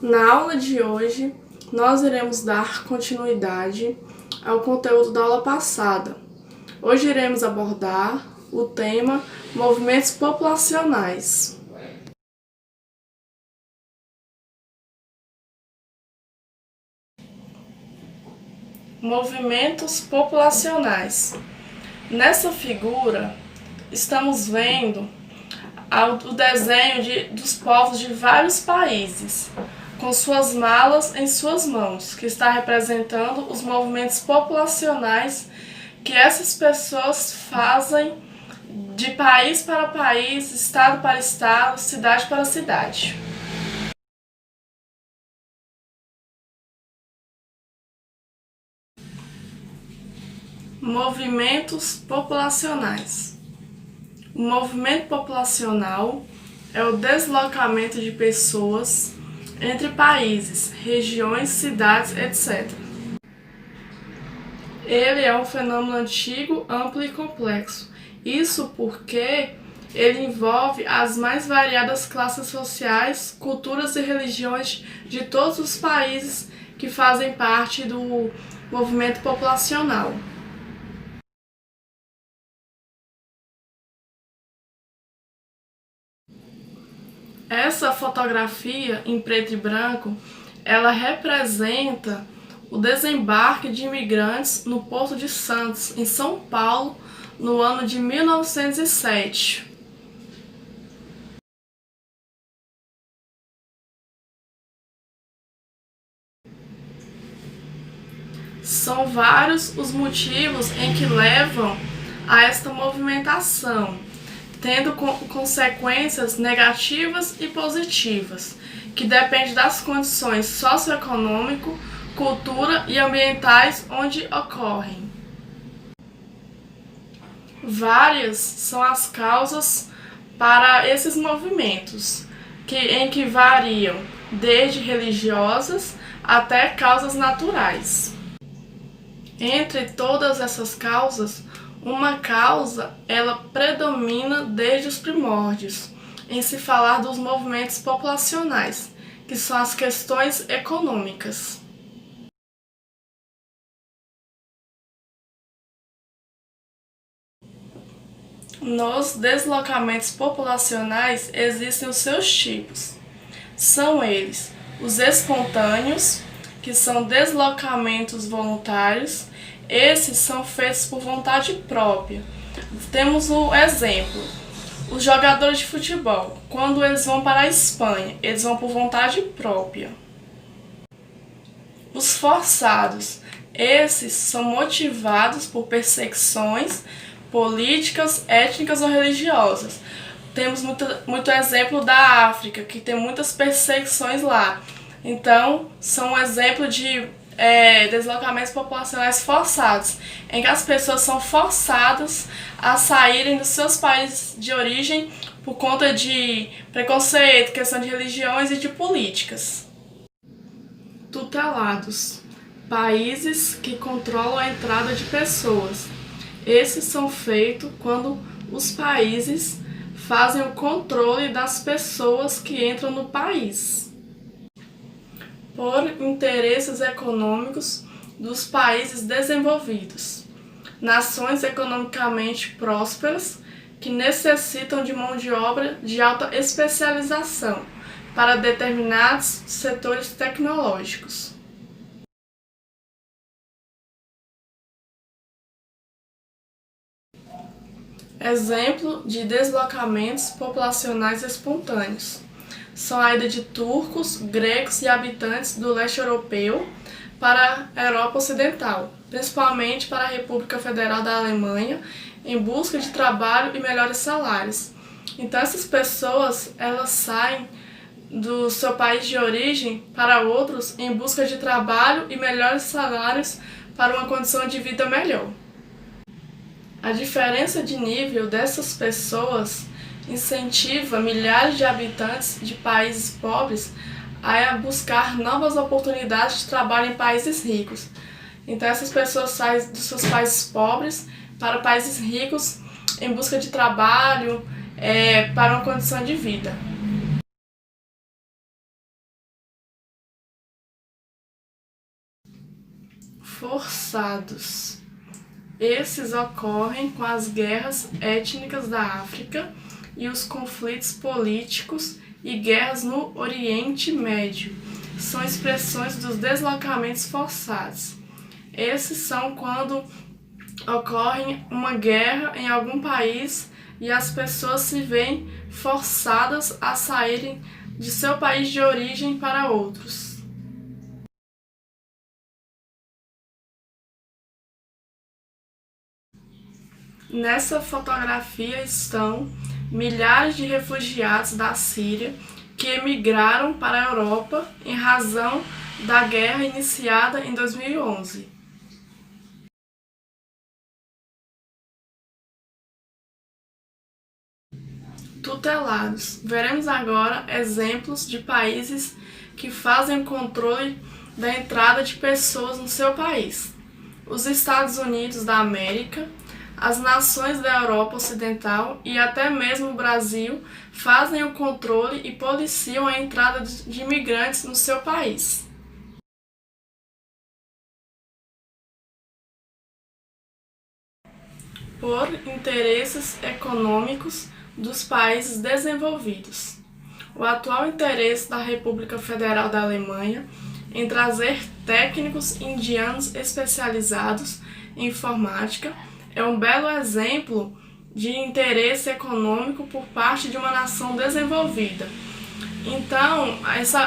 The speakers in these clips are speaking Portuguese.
Na aula de hoje, nós iremos dar continuidade ao conteúdo da aula passada. Hoje iremos abordar o tema movimentos populacionais. Movimentos populacionais. Nessa figura, estamos vendo o desenho dos povos de vários países, com suas malas em suas mãos, que está representando os movimentos populacionais que essas pessoas fazem de país para país, estado para estado, cidade para cidade. Movimentos populacionais. O movimento populacional é o deslocamento de pessoas entre países, regiões, cidades, etc. Ele é um fenômeno antigo, amplo e complexo. Isso porque ele envolve as mais variadas classes sociais, culturas e religiões de todos os países que fazem parte do movimento populacional. Essa fotografia em preto e branco, ela representa o desembarque de imigrantes no Porto de Santos, em São Paulo, no ano de 1907. São vários os motivos em que levam a esta movimentação, tendo consequências negativas e positivas, que depende das condições socioeconômico, cultura e ambientais onde ocorrem. Várias são as causas para esses movimentos, em que variam desde religiosas até causas naturais. Entre todas essas causas, uma causa, ela predomina desde os primórdios, em se falar dos movimentos populacionais, que são as questões econômicas. Nos deslocamentos populacionais existem os seus tipos. São eles os espontâneos, que são deslocamentos voluntários. Esses são feitos por vontade própria. Temos o exemplo, os jogadores de futebol, quando eles vão para a Espanha, eles vão por vontade própria. Os forçados, esses são motivados por perseguições políticas, étnicas ou religiosas. Temos muito exemplo da África, que tem muitas perseguições lá. Então, são um exemplo de deslocamentos populacionais forçados, em que as pessoas são forçadas a saírem dos seus países de origem por conta de preconceito, questão de religiões e de políticas. Tutelados, países que controlam a entrada de pessoas. Esses são feitos quando os países fazem o controle das pessoas que entram no país, por interesses econômicos dos países desenvolvidos, nações economicamente prósperas que necessitam de mão de obra de alta especialização para determinados setores tecnológicos. Exemplo de deslocamentos populacionais espontâneos são a ida de turcos, gregos e habitantes do leste europeu para a Europa Ocidental, principalmente para a República Federal da Alemanha, em busca de trabalho e melhores salários. Então essas pessoas, elas saem do seu país de origem para outros em busca de trabalho e melhores salários para uma condição de vida melhor. A diferença de nível dessas pessoas incentiva milhares de habitantes de países pobres a buscar novas oportunidades de trabalho em países ricos. Então essas pessoas saem dos seus países pobres para países ricos em busca de trabalho, para uma condição de vida. forçados. Esses ocorrem com as guerras étnicas da África e os conflitos políticos e guerras no Oriente Médio. São expressões dos deslocamentos forçados. Esses são quando ocorre uma guerra em algum país e as pessoas se veem forçadas a saírem de seu país de origem para outros. Nessa fotografia estão milhares de refugiados da Síria que emigraram para a Europa em razão da guerra iniciada em 2011. Tutelados. Veremos agora exemplos de países que fazem o controle da entrada de pessoas no seu país. Os Estados Unidos da América, as nações da Europa Ocidental e até mesmo o Brasil fazem o controle e policiam a entrada de imigrantes no seu país. Por interesses econômicos dos países desenvolvidos. O atual interesse da República Federal da Alemanha em trazer técnicos indianos especializados em informática é um belo exemplo de interesse econômico por parte de uma nação desenvolvida. Então,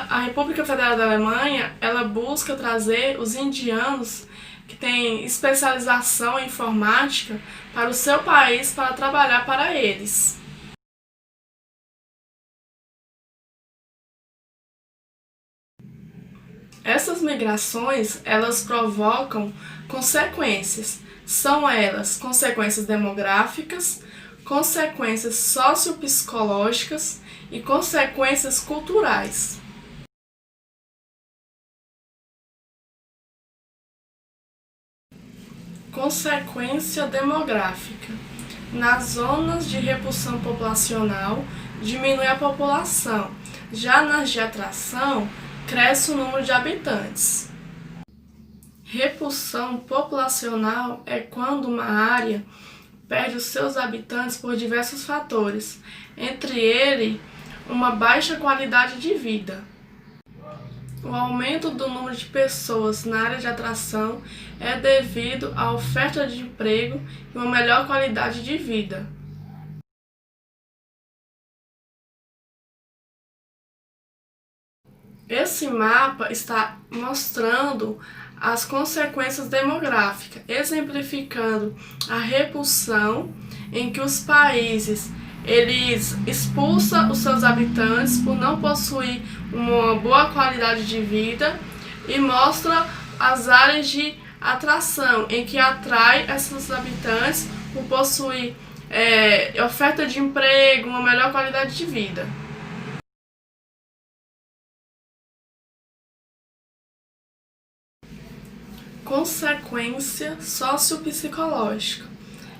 a República Federal da Alemanha, ela busca trazer os indianos que têm especialização em informática para o seu país para trabalhar para eles. Essas migrações, elas provocam consequências. São elas consequências demográficas, consequências sociopsicológicas e consequências culturais. Consequência demográfica. Nas zonas de repulsão populacional, diminui a população. Já nas de atração, cresce o número de habitantes. Repulsão populacional é quando uma área perde os seus habitantes por diversos fatores, entre eles uma baixa qualidade de vida. O aumento do número de pessoas na área de atração é devido à oferta de emprego e uma melhor qualidade de vida. Esse mapa está mostrando as consequências demográficas, exemplificando a repulsão em que os países eles expulsam os seus habitantes por não possuir uma boa qualidade de vida e mostra as áreas de atração em que atrai esses habitantes por possuir oferta de emprego, uma melhor qualidade de vida. Consequência sociopsicológica.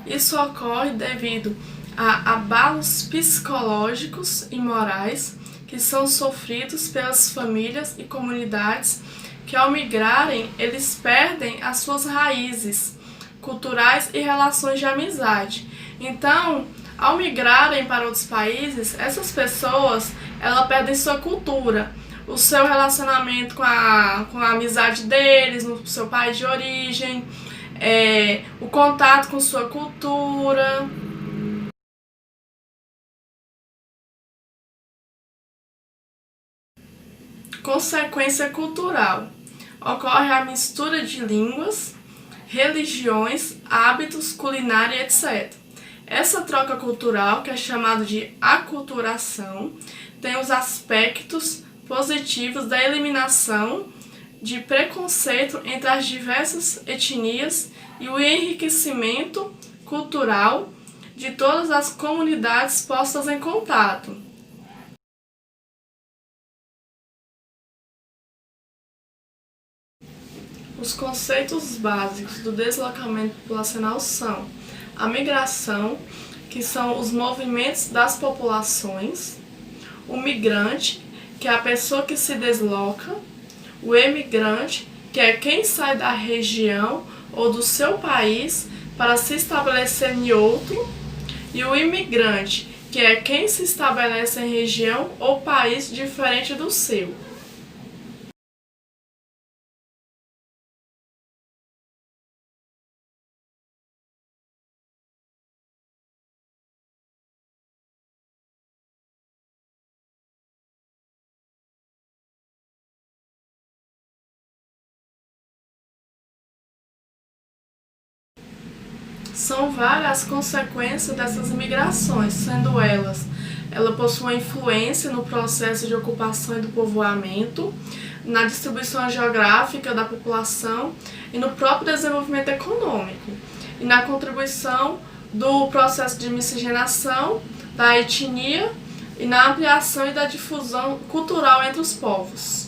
Isso ocorre devido a abalos psicológicos e morais que são sofridos pelas famílias e comunidades que, ao migrarem, eles perdem as suas raízes culturais e relações de amizade. Então, ao migrarem para outros países, essas pessoas elas perdem sua cultura, o seu relacionamento com a amizade deles, no seu país de origem, o contato com sua cultura. Consequência cultural. Ocorre a mistura de línguas, religiões, hábitos, culinária, etc. Essa troca cultural, que é chamada de aculturação, tem os aspectos positivos da eliminação de preconceito entre as diversas etnias e o enriquecimento cultural de todas as comunidades postas em contato. Os conceitos básicos do deslocamento populacional são a migração, que são os movimentos das populações, o migrante, que é a pessoa que se desloca, o emigrante, que é quem sai da região ou do seu país para se estabelecer em outro, e o imigrante, que é quem se estabelece em região ou país diferente do seu. São várias as consequências dessas migrações, sendo ela possui influência no processo de ocupação e do povoamento, na distribuição geográfica da população e no próprio desenvolvimento econômico, e na contribuição do processo de miscigenação, da etnia e na ampliação e da difusão cultural entre os povos.